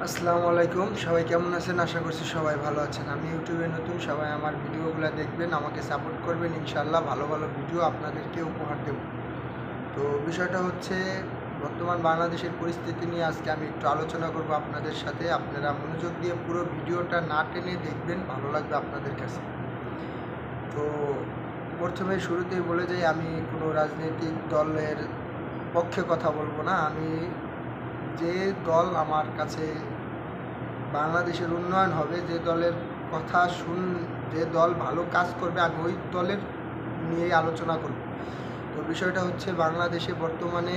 আসসালামু আলাইকুম। সবাই কেমন আছেন? আশা করছি সবাই ভালো আছেন। আমি ইউটিউবে নতুন, সবাই আমার ভিডিওগুলো দেখবেন, আমাকে সাপোর্ট করবেন। ইনশাআল্লাহ ভালো ভালো ভিডিও আপনাদেরকে উপহার দেব। তো বিষয়টা হচ্ছে বর্তমান বাংলাদেশের পরিস্থিতি নিয়ে আজকে আমি একটু আলোচনা করব আপনাদের সাথে। আপনারা মনোযোগ দিয়ে পুরো ভিডিওটা না টেনে দেখবেন, ভালো লাগবে আপনাদের কাছে। তো প্রথমে শুরুতেই বলে যাই, আমি কোনো রাজনৈতিক দলের পক্ষে কথা বলবো না। আমি যে দল আমার কাছে বাংলাদেশের উন্নয়ন হবে, যে দলের কথা যে দল ভালো কাজ করবে, আমি ওই দলের নিয়েই আলোচনা করব। তো বিষয়টা হচ্ছে বাংলাদেশে বর্তমানে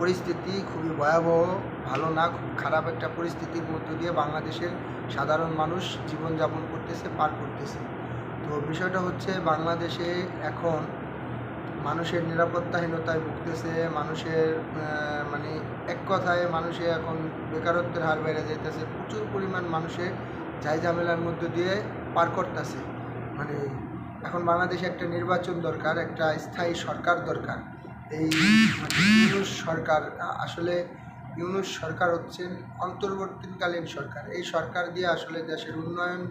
পরিস্থিতি খুবই ভয়াবহ, ভালো না, খুব খারাপ একটা পরিস্থিতির মধ্য দিয়ে বাংলাদেশের সাধারণ মানুষ জীবনযাপন করতেছে, পার করতেছে। তো বিষয়টা হচ্ছে বাংলাদেশে এখন মানুষের নিরাপত্তাহীনতায় ভুগতেছে, মানুষের মানে এক কথায় মানুষে এখন বেকারত্বের হার বেড়ে যাইতেছে, প্রচুর পরিমাণ মানুষের ঝামেলার মধ্য দিয়ে পার করতেছে। মানে এখন বাংলাদেশে একটা নির্বাচন দরকার, একটা স্থায়ী সরকার দরকার। এই ইউনূস সরকার, আসলে ইউনূস সরকার হচ্ছেন অন্তর্বর্তীকালীন সরকার। এই সরকার দিয়ে আসলে দেশের উন্নয়ন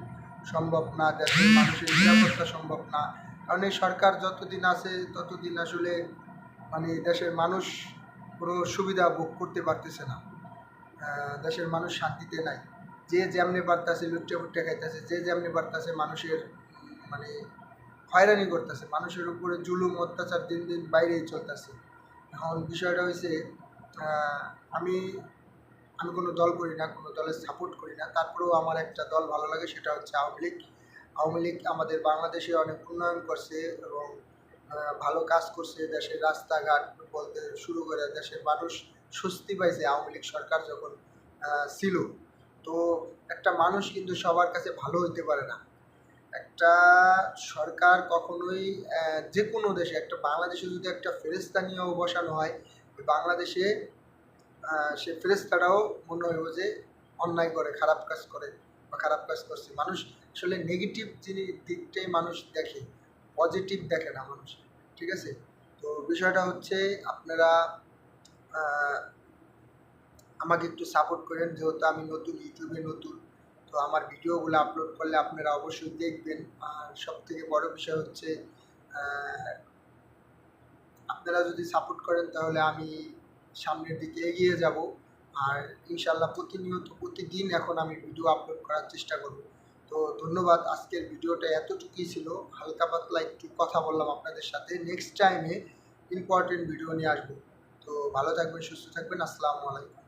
সম্ভব না, দেশের মানুষের নিরাপত্তা সম্ভব না। কারণ এই সরকার যতদিন আছে ততদিন আসলে দেশের মানুষ কোনো সুবিধা ভোগ করতে পারতেছে না। দেশের মানুষ শান্তিতে নাই। যে যেমনি পারতেছে লুটে ফুটে খাইতেছে, যে যেমনি পারতেছে মানুষের মানে হয়রানি করতেছে, মানুষের উপরে জুলুম অত্যাচার দিন দিন বাইরেই চলতেছে। এখন বিষয়টা হয়েছে, আমি আমি কোনো দল করি না, কোনো দলের সাপোর্ট করি না, তারপরেও আমার একটা দল ভালো লাগে, সেটা হচ্ছে আওয়ামী লীগ। আওয়ামী লীগ আমাদের বাংলাদেশে অনেক উন্নয়ন করছে এবং ভালো কাজ করছে। দেশের রাস্তাঘাট বলতে শুরু করে দেশের মানুষ স্বস্তি পাইছে আওয়ামী লীগ সরকার যখন ছিল। তো একটা মানুষ কিন্তু সবার কাছে ভালো হইতে পারে না। একটা সরকার কখনোই যে কোনো দেশে, একটা বাংলাদেশে যদি একটা ফেরেস্তা নিয়েও বসানো হয়, বাংলাদেশে সে ফেরেস্তাটাও মনে হইব যে অন্যায় করে, খারাপ কাজ করে বা খারাপ কাজ করছে। মানুষ আসলে নেগেটিভ দিকটাই মানুষ দেখে, পজিটিভ দেখে না মানুষ। ঠিক আছে? তো বিষয়টা হচ্ছে আপনারা আমাকে একটু সাপোর্ট করেন, যেহেতু আমি নতুন, ইউটিউবে নতুন। তো আমার ভিডিওগুলো আপলোড করলে আপনারা অবশ্যই দেখবেন। আর সবথেকে বড় বিষয় হচ্ছে আপনারা যদি সাপোর্ট করেন তাহলে আমি সামনের দিকে এগিয়ে যাব। আর ইনশাল্লাহ প্রতিদিন এখন আমি ভিডিও আপলোড করার চেষ্টা করব। তো ধন্যবাদ। আজকের ভিডিওটা এতটুকুই ছিল, হালকা পাতলা একটু কথা বললাম আপনাদের সাথে। নেক্সট টাইমে ইম্পর্টেন্ট ভিডিও নিয়ে আসবো। তো ভালো থাকবেন, সুস্থ থাকবেন। আসসালামু আলাইকুম।